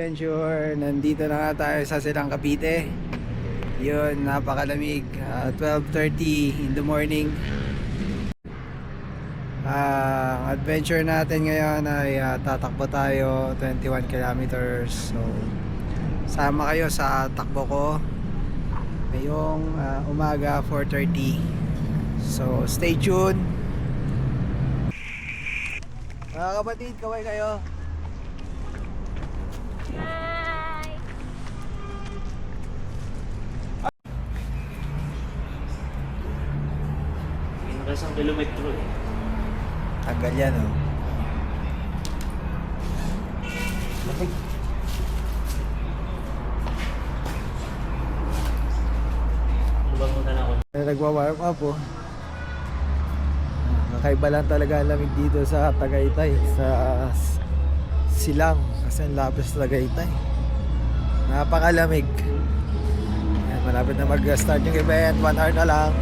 adventure. Nandito na nga tayo sa Silang Cavite. Yun, napakalamig. 12:30 in the morning. Adventure natin ngayon ay tatakbo tayo 21 kilometers. So, sama kayo sa takbo ko ngayong umaga 4:30. So, stay tuned. Mga kapatid, kaway kayo. Hi! Isang kilometro eh. Tagal yan, oh. Lubag muna na ako. Nagwa-warm up, oh. Kakaiba lang talaga ang lamig dito sa Tagaytay, sa Silang, kasi ang labis Tagaytay. Napakalamig. Ayan, malapit na mag-start yung event, 1 hour na lang.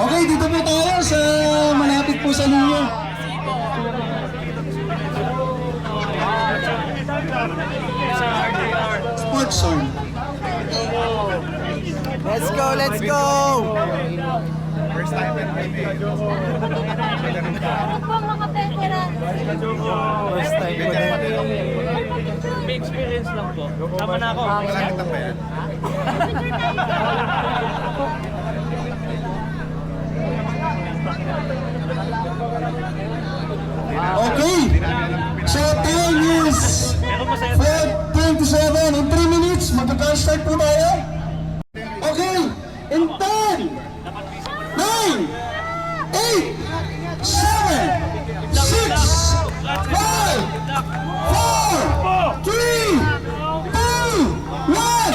Okay, dito po tayo sa malapit po sa Luyo. Sports zone. Let's go, let's go! Ano po mga veteran? First time ko din. May experience lang po. Tama na ako. Picture tayo. Okay. So time is Meron masaya. 4:27. In 3 minutes, magka-start po tayo. Okay. In 10, 9, 8, 7, 6, 5, 4, 3, 2, 1.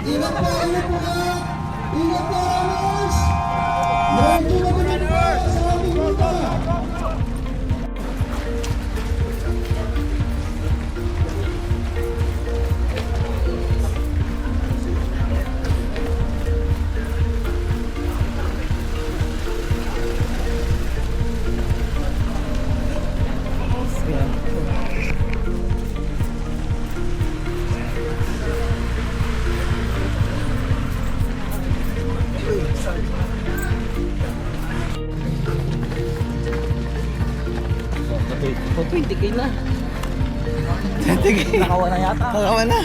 Ingat po, ingat po ka! Ingat po, Ramos! Medyo mabulit po sa aming ruta! O 20k na. Sige. Nakawa na yata. Nakawa na.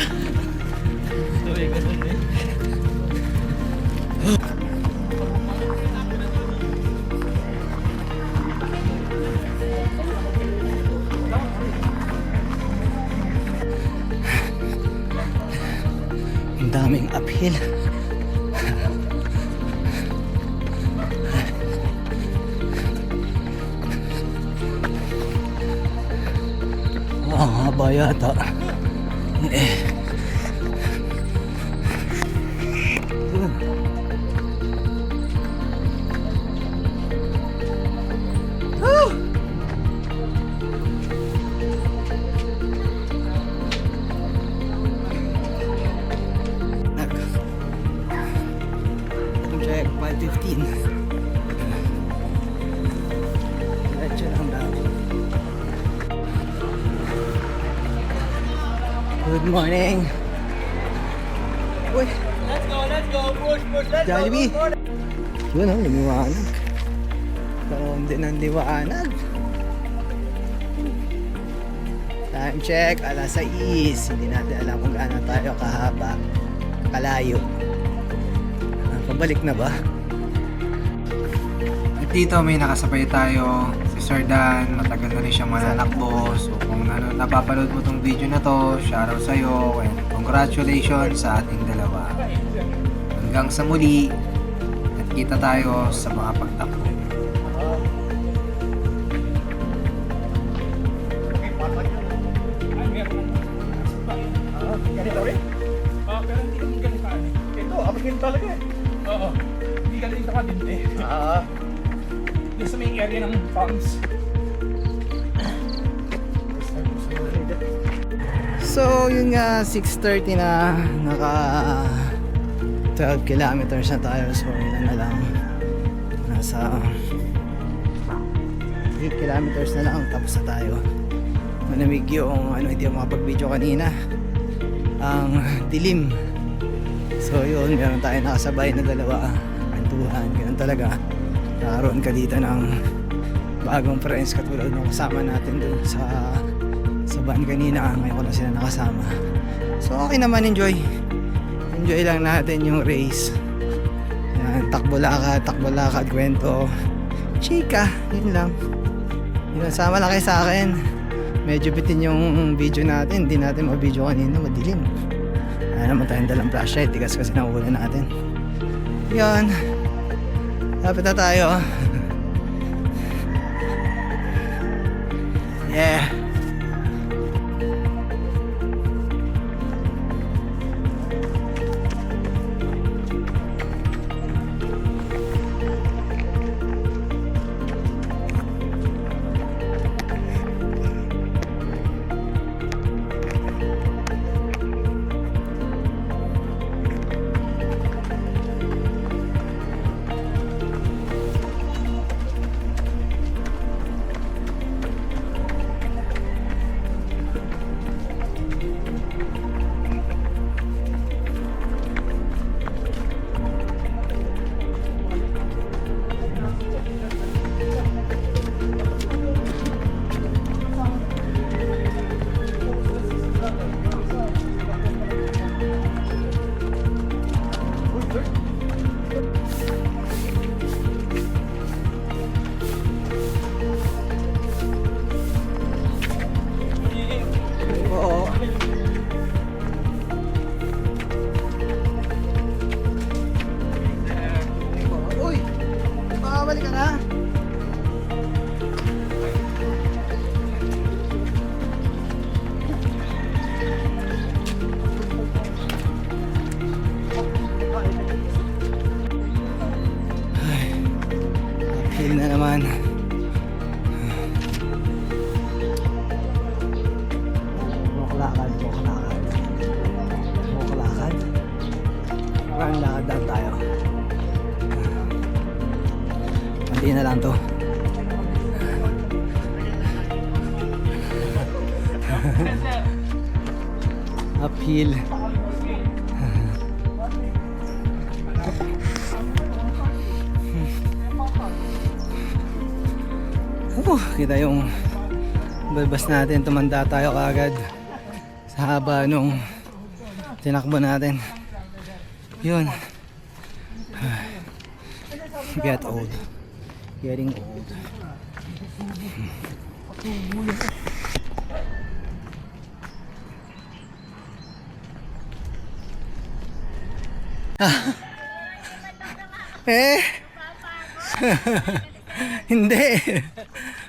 Tuloy ka dun eh. Ang daming uphill. Ang haba yata. Check 5:15. Diretso lang daw. Good morning. Uy, Let's go, push, let's Jollibee. Yun oh, lumiwanag. Karoon din ang liwanag. Time check, 6:00. Hindi natin alam kung gaano tayo kahaba, kalayo. Pabalik na ba? At dito may nakasabay tayo si Sir Dan, matagal na rin siyang mananakbo. So kung napapanood mo tong video na to, shoutout sa'yo and congratulations sa ating dalawa. Hanggang sa muli, at kita tayo sa mga pagtakbo. Ganito rin? Oo, pero hindi kami ganito ka. Ito, abagin talaga eh. Oo. Hindi ganito ka din eh. Yung sa may area ng farms. So yun nga, 6:30 na, naka 12 kilometers na tayo. So ilan na lang, nasa 8 kilometers na lang, tapos na tayo. Malamig yung hindi ako makapag-video kanina, ang dilim. So yun, meron tayo nakasabay na dalawa, kwentuhan, ganun talaga. Nakaroon ka dito ng bagong friends katulad ng kasama natin dun sa van kanina. Ngayon ko na sila nakasama. So okay naman, enjoy lang natin yung race. Yan, takbo lakad, kwento, chika, yun lang. Yun, sama lang kayo sa akin. Medyo bitin yung video natin, hindi natin ma-video kanina, madilim. Ano naman tayong dalang flashlight, tigas kasi ng ulan natin. Yun, lapit na tayo. Yeah. Na naman. Bukalakad. Run lakad lang tayo. Hindi na lang to. Uphill. Kita yung balbas natin, tumanda tayo kaagad sa haba nung tinakbo natin. Yun. Getting old. Hindi.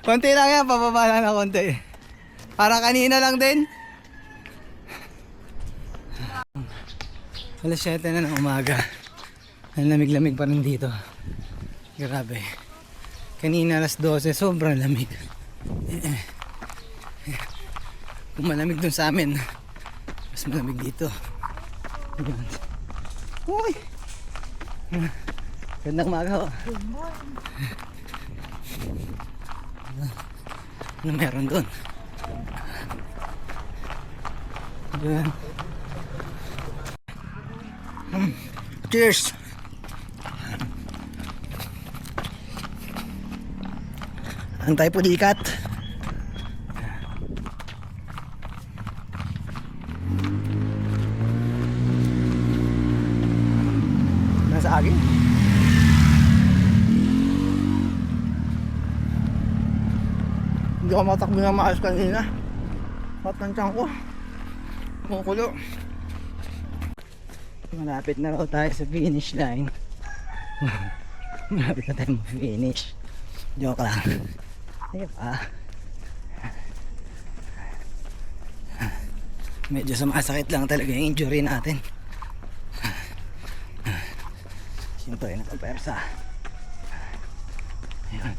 Konti lang yan, pababa lang na konti. Para kanina lang din. Alas 7 na ng umaga. Ang lamig-lamig pa rin dito. Grabe. Kanina alas 12, sobrang lamig. Kung malamig dun sa amin, mas malamig dito. Uy! Gandang umaga ho. Ano meron doon? Ayan. Cheers! Antay po dikat. Nasa akin. Hindi ako matakbo na maayos kanina. Hot ng tiyan ko. Kumukulo. Malapit na raw tayo sa finish line. Malapit na tayo mag-finish. Joke lang. Ayun pa. Medyo sumasakit lang talaga yung injury natin. Siyempre, nakapersa. Ayun.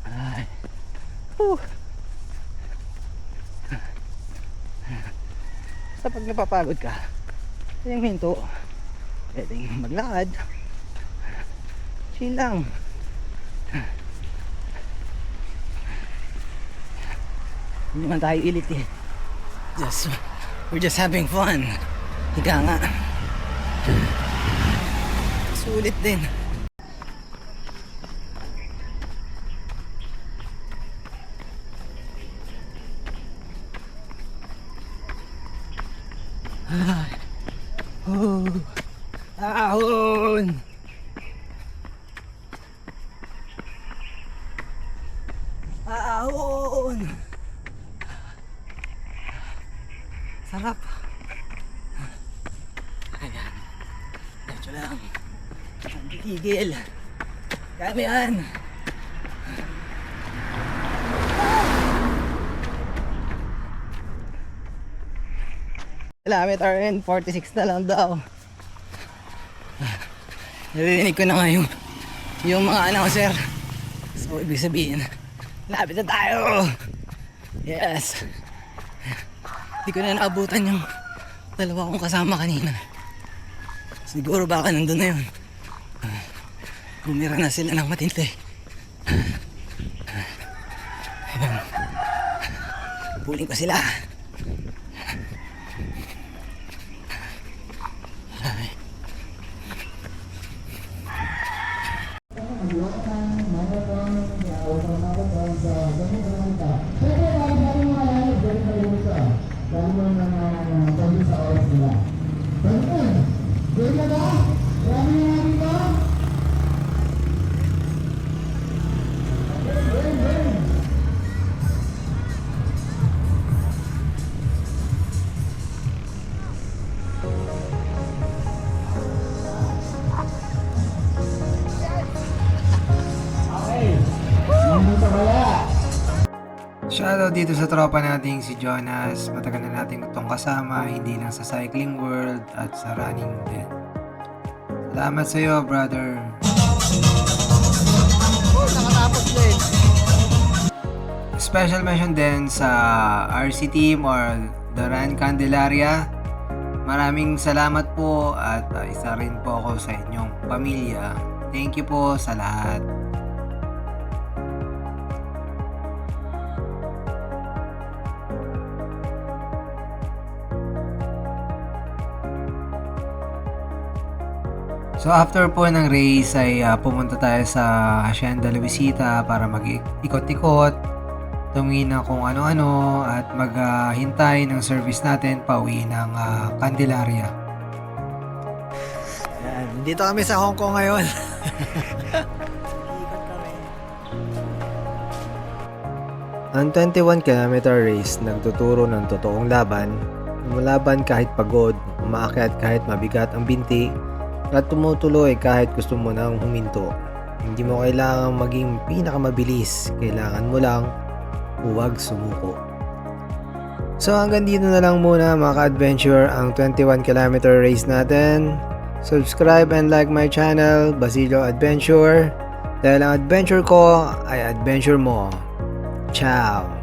Ay. Basta pag napapagod ka, yung hinto, pwedeng maglakad. Chill lang. Hindi man tayo ilit eh. We're just having fun. Higa nga. Sulit din. Ahon! Ahon! Sarap! Ayan. Diretso lang. Ang titigil. Kaya mo yan. Kilometer and 46 na lang daw. Narinig ko na nga yung mga announcer. So ibig sabihin, lapit na tayo. Yes. Hindi ko na naabutan yung dalawa kong kasama kanina. Siguro baka nandun na yun. Bumira na sila ng matindi. Puling ko sila. Shoutout dito sa tropa nating si Jonas. Matagal na nating itong kasama, hindi lang sa cycling world at sa running din. Salamat sa iyo, brother. Nakatapos din. Special mention din sa RC team or the Run Candelaria. Maraming salamat po at isa rin po ako sa inyong pamilya. Thank you po sa lahat. So after po ng race ay pumunta tayo sa Hacienda Luisita para mag-ikot-ikot, tumingin ng kung ano-ano at maghintay ng service natin pauwi ng Candelaria. Yan, dito kami sa Hong Kong ngayon. Ang 21 kilometer race nagtuturo ng totoong laban, lumalaban kahit pagod, umaakyat kahit mabigat ang binti, at tumutuloy kahit gusto mo nang huminto. Hindi mo kailangang maging pinakamabilis, kailangan mo lang huwag sumuko. So hanggang dito na lang muna mga ka-adventure ang 21 kilometer race natin. Subscribe and like my channel, Basilio Adventure. Dahil ang adventure ko ay adventure mo. Ciao!